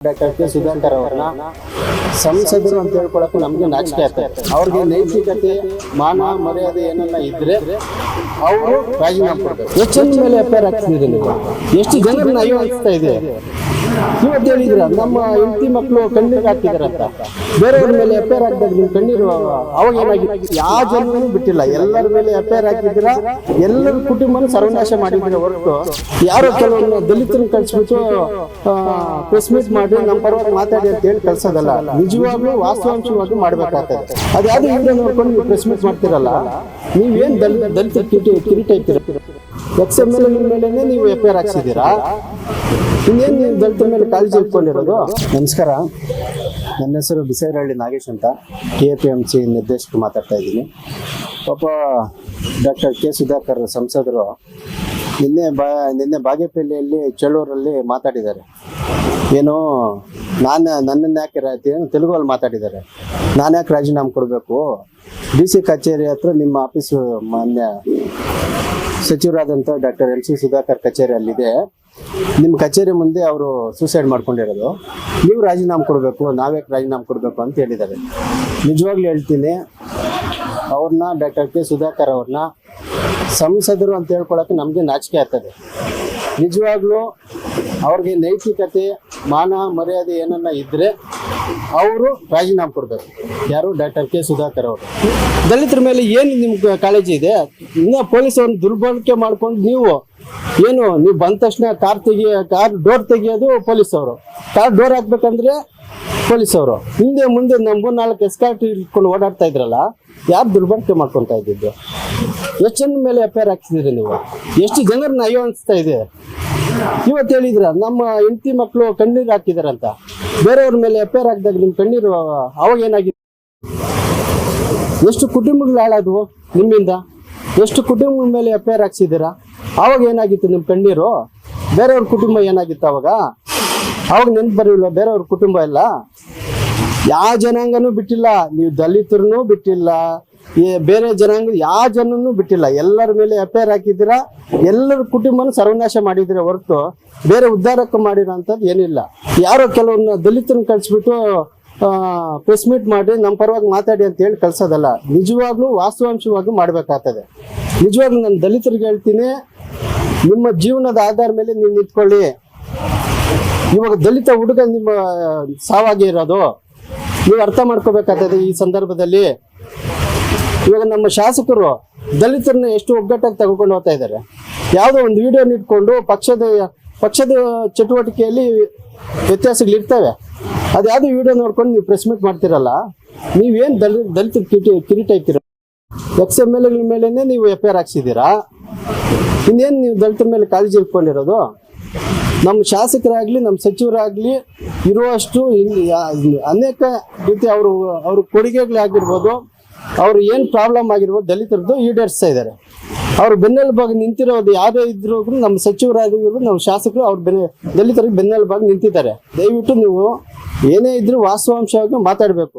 Doctor K Sudhakar ಅವ್ರನ್ನ ಸಂಸದರು ಅಂತ ಹೇಳ್ಕೊಳಕ್ಕೆ ನಮ್ಗೆ ನಾಚಿಕೆ ಆಗ್ತದೆ. ಅವ್ರಿಗೆ ನೈತಿಕತೆ ಮಾನ ಮರ್ಯಾದೆ ಏನೆಲ್ಲ ಇದ್ರೆ ಅವರು ರಾಜೀನಾಮೆ ಕೊಡ್ಬೇಕು. ಎಷ್ಟು ಮೇಲೆ ಎಫ್ಐಆರ್ ಹಾಕ್ತಿದ್ದೀರಿ ನೀವು? ಎಷ್ಟು ಜನರನ್ನ ಅಯ್ಯೋ ಅನಿಸ್ತಾ ಇದೆ? ಇವತ್ತು ಹೇಳಿದ್ರ ನಮ್ಮ ಹೆಂಡತಿ ಮಕ್ಕಳು ಕಣ್ಣೀರು ಹಾಕಿದಾರೆ ಅಂತ, ಬೇರೆಯವ್ರ ಮೇಲೆ ಎಫ್ಐಆರ್ ಹಾಕಿದಾಗ ನಿಮ್ ಕಣ್ಣೀರು ಅವಾಗ ಏನಾಗಿತ್ತು? ಯಾವ ಜನರನ್ನು ಬಿಟ್ಟಿಲ್ಲ, ಎಲ್ಲರ ಮೇಲೆ ಎಫ್ಐಆರ್ ಹಾಕಿದ್ರ, ಎಲ್ಲರ ಕುಟುಂಬನ ಸರ್ವನಾಶ ಮಾಡಿದ್ರೆ ಹೊರತು ಯಾರೋ ಕೆಲವೊಂದು ದಲಿತರನ್ನ ಕಳಿಸ್ಬಿಟ್ಟು ಪ್ರೆಸ್ ಮೀಟ್ ಮಾಡಿ ನಮ್ಮ ಪರವಾಗಿ ಮಾತಾಡಿ ಅಂತ ಹೇಳಿ ಕಳ್ಸೋದಲ್ಲ, ನಿಜವಾಗ್ಲೂ ವಾಸ್ತವಾಂಶವಾಗಿ ಮಾಡ್ಬೇಕಾಗ್ತದೆ. ಅದ್ಯಾವುದು ವಿಡಿಯೋ ನೋಡ್ಕೊಂಡು ನೀವು ಪ್ರೆಸ್ ಮೀಟ್ ಮಾಡ್ತಿರಲ್ಲ, ನೀವೇನ್ ದಲಿತ ಕಿರೀಟ ಇರ್ತೀರ? XML ಮೇಲೇನೆ ನೀವು ಎಫ್ಐಆರ್ ಹಾಕ್ಸಿದ್ದೀರಾ, ಇನ್ನೇನು ನೀವು ದಲಿತರ ಮೇಲೆ ಕಾಳಜಿ ಇಟ್ಕೊಂಡಿರೋದು? ನಮಸ್ಕಾರ, ನನ್ನ ಹೆಸರು ಬಿಸೈರಹಳ್ಳಿ ನಾಗೇಶ್ ಅಂತ, KPMC ನಿರ್ದೇಶಕರು ಮಾತಾಡ್ತಾ ಇದ್ದೀನಿ. ಪಾಪ ಡಾಕ್ಟರ್ ಕೆ ಸುಧಾಕರ್ ಸಂಸದರು ನಿನ್ನೆ ಬಾಗೇಪಲ್ಲಿಯಲ್ಲಿ ಚಳೂರಲ್ಲಿ ಮಾತಾಡಿದ್ದಾರೆ. ಏನು ನನ್ನನ್ನು ಯಾಕೆ ತೆಲುಗಲ್ಲಿ ಮಾತಾಡಿದ್ದಾರೆ, ನಾನು ಯಾಕೆ ರಾಜೀನಾಮೆ ಕೊಡಬೇಕು, DC ಕಚೇರಿ ಹತ್ರ ನಿಮ್ಮ ಆಫೀಸು ಮಾನ್ಯ ಸಚಿವರಾದಂಥ ಡಾಕ್ಟರ್ MC ಸುಧಾಕರ್ ಕಚೇರಿ ಅಲ್ಲಿದೆ, ನಿಮ್ಮ ಕಚೇರಿ ಮುಂದೆ ಅವರು ಸೂಸೈಡ್ ಮಾಡ್ಕೊಂಡಿರೋದು, ನೀವು ರಾಜೀನಾಮೆ ಕೊಡಬೇಕು, ನಾವ್ಯಾಕೆ ರಾಜೀನಾಮೆ ಕೊಡಬೇಕು ಅಂತ ಹೇಳಿದ್ದಾರೆ. ನಿಜವಾಗ್ಲೂ ಹೇಳ್ತೀನಿ, ಅವ್ರನ್ನ ಡಾಕ್ಟರ್ ಕೆ ಸುಧಾಕರ್ ಅವ್ರನ್ನ ಸಂಸದರು ಅಂತ ಹೇಳ್ಕೊಳಕ್ಕೆ ನಮಗೆ ನಾಚಿಕೆ ಆಗ್ತದೆ. ನಿಜವಾಗ್ಲೂ ಅವ್ರಿಗೆ ನೈತಿಕತೆ ಮಾನ ಮರ್ಯಾದೆ ಏನೆಲ್ಲ ಇದ್ರೆ ಅವರು ರಾಜೀನಾಮೆ ಕೊಡಬೇಕು. ಯಾರು? ಡಾಕ್ಟರ್ ಕೆ ಸುಧಾಕರ್ ಅವರು. ದಲಿತರ ಮೇಲೆ ಏನು ನಿಮ್ಗೆ ಕಾಳಜಿ ಇದೆ? ಇನ್ನು ಪೊಲೀಸ್ ಅವ್ರನ್ನ ದುರ್ಬಳಕೆ ಮಾಡ್ಕೊಂಡು ನೀವು ಬಂದ ತಕ್ಷಣ ಕಾರ್ ಡೋರ್ ತೆಗಿಯೋದು ಪೊಲೀಸ್ ಅವರು, ಕಾರ್ ಡೋರ್ ಹಾಕ್ಬೇಕಂದ್ರೆ ಪೊಲೀಸ್ ಅವರು, ಹಿಂದೆ ಮುಂದೆ ನಮ್ಮ 4 ಎಸ್ಕಾರ್ಟ್ ಇಟ್ಕೊಂಡು ಓಡಾಡ್ತಾ ಇದ್ರಲ್ಲ, ಯಾರು ದುರ್ಬಳಕೆ ಮಾಡ್ಕೊತಾ ಇದ್ದಿದ್ದು? ಎಷ್ಟು ಜನ ಮೇಲೆ ಎಫ್ಐಆರ್ ಹಾಕ್ತಿದ್ದೀರಿ ನೀವು? ಎಷ್ಟು ಜನರನ್ನ ಅಯ್ಯೋ ಅನಿಸ್ತಾ ಇದೆ? ಇವತ್ತು ಹೇಳಿದ್ರ ನಮ್ಮ ಹೆಂಡತಿ ಮಕ್ಕಳು ಕಣ್ಣೀರು ಹಾಕಿದಾರಂತ, ಬೇರೆಯವ್ರ ಮೇಲೆ ಎಫ್ಐಆರ್ ಹಾಕಿದಾಗ ನಿಮ್ ಕಣ್ಣೀರು ಅವಾಗ ಏನಾಗಿತ್ತು? ಎಷ್ಟು ಕುಟುಂಬಗಳು ಹಾಳಾದವು ನಿಮ್ಮಿಂದ? ಎಷ್ಟು ಕುಟುಂಬದ ಮೇಲೆ ಎಫ್ಐಆರ್ ಹಾಕ್ಸಿದ್ದೀರಾ? ಅವಾಗ ಏನಾಗಿತ್ತು ನಿಮ್ಮ ಕಣ್ಣೀರು? ಬೇರೆಯವ್ರ ಕುಟುಂಬ ಏನಾಗಿತ್ತು ಅವಾಗ ನೆನ್ಪು ಬರಲಿಲ್ಲ? ಬೇರೆಯವ್ರ ಕುಟುಂಬ ಎಲ್ಲ ಯಾವ ಜನಾಂಗನೂ ಬಿಟ್ಟಿಲ್ಲ, ನೀವು ದಲಿತರನ್ನೂ ಬಿಟ್ಟಿಲ್ಲ, ಬೇರೆ ಜನಾಂಗ ಯಾವ ಜನನೂ ಬಿಟ್ಟಿಲ್ಲ, ಎಲ್ಲರ ಮೇಲೆ ಎಫ್ಐಆರ್ ಹಾಕಿದ್ದೀರಾ, ಎಲ್ಲರ ಕುಟುಂಬನೂ ಸರ್ವನಾಶ ಮಾಡಿದ್ರೆ ಹೊರತು ಬೇರೆ ಉದ್ಧಾರಕ್ಕೆ ಮಾಡಿರೋಂಥದ್ದು ಏನಿಲ್ಲ. ಯಾರೋ ಕೆಲವೊಂದು ದಲಿತರನ್ನ ಕಳಿಸ್ಬಿಟ್ಟು ಪ್ರೆಸ್ ಮೀಟ್ ಮಾಡಿ ನಮ್ಮ ಪರವಾಗಿ ಮಾತಾಡಿ ಅಂತ ಹೇಳಿ ಕಳ್ಸೋದಲ್ಲ, ನಿಜವಾಗ್ಲೂ ವಾಸ್ತವಾಂಶವಾಗಿ ಮಾಡ್ಬೇಕಾಗ್ತದೆ. ನಿಜವಾಗ್ಲೂ ನಾನು ದಲಿತರಿಗೆ ಹೇಳ್ತೀನಿ, ನಿಮ್ಮ ಜೀವನದ ಆಧಾರ ಮೇಲೆ ನೀವು ನಿಂತ್ಕೊಳ್ಳಿ. ಇವಾಗ ದಲಿತ ಹುಡುಗ ನಿಮ್ಮ ಸಾವಾಗಿ ಇರೋದು ನೀವು ಅರ್ಥ ಮಾಡ್ಕೋಬೇಕಾಗ್ತದೆ ಈ ಸಂದರ್ಭದಲ್ಲಿ. ಇವಾಗ ನಮ್ಮ ಶಾಸಕರು ದಲಿತರನ್ನ ಎಷ್ಟು ಒಗ್ಗಟ್ಟಾಗಿ ತಗೊಂಡು ಹೋಗ್ತಾ ಇದ್ದಾರೆ. ಯಾವುದೋ ಒಂದು ವಿಡಿಯೋ ಇಟ್ಕೊಂಡು ಪಕ್ಷದ ಚಟುವಟಿಕೆಯಲ್ಲಿ ವ್ಯತ್ಯಾಸಗಳಿರ್ತವೆ, ಅದ್ಯಾವುದೋ ವಿಡಿಯೋ ನೋಡ್ಕೊಂಡು ನೀವು ಪ್ರೆಸ್ ಮೀಟ್ ಮಾಡ್ತಿರಲ್ಲ, ನೀವೇನು ದಲಿತ ಕಿರೀಟ ಇರ್ತೀರ? XML ಮೇಲೇನೆ ನೀವು ಎಫ್ಐಆರ್ ಹಾಕ್ಸಿದ್ದೀರಾ, ಇನ್ನೇನು ನೀವು ದಲಿತರ ಮೇಲೆ ಕಾಳಜಿ ಇಟ್ಕೊಂಡಿರೋದು? ನಮ್ಮ ಶಾಸಕರಾಗ್ಲಿ ನಮ್ಮ ಸಚಿವರಾಗ್ಲಿ ಇರುವಷ್ಟು ಅನೇಕ ರೀತಿ ಅವ್ರ ಕೊಡುಗೆಗಳಾಗಿರ್ಬೋದು, ಅವ್ರು ಏನು ಪ್ರಾಬ್ಲಮ್ ಆಗಿರ್ಬೋದು ದಲಿತರದ್ದು ಈಡೇರಿಸ್ತಾ ಇದ್ದಾರೆ. ಅವ್ರು ಬೆನ್ನೆಲುಬಾಗಿ ನಿಂತಿರೋದು ಯಾರೇ ಇದ್ರು ನಮ್ಮ ಸಚಿವರಾಗಿರ್ಬೋದು ನಮ್ಮ ಶಾಸಕರು ಅವ್ರ ದಲಿತರಿಗೆ ಬೆನ್ನೆಲುಬಾಗಿ ನಿಂತಿದ್ದಾರೆ. ದಯವಿಟ್ಟು ನೀವು ಏನೇ ಇದ್ರೂ ವಾಸ್ತವಾಂಶವಾಗಿ ಮಾತಾಡಬೇಕು.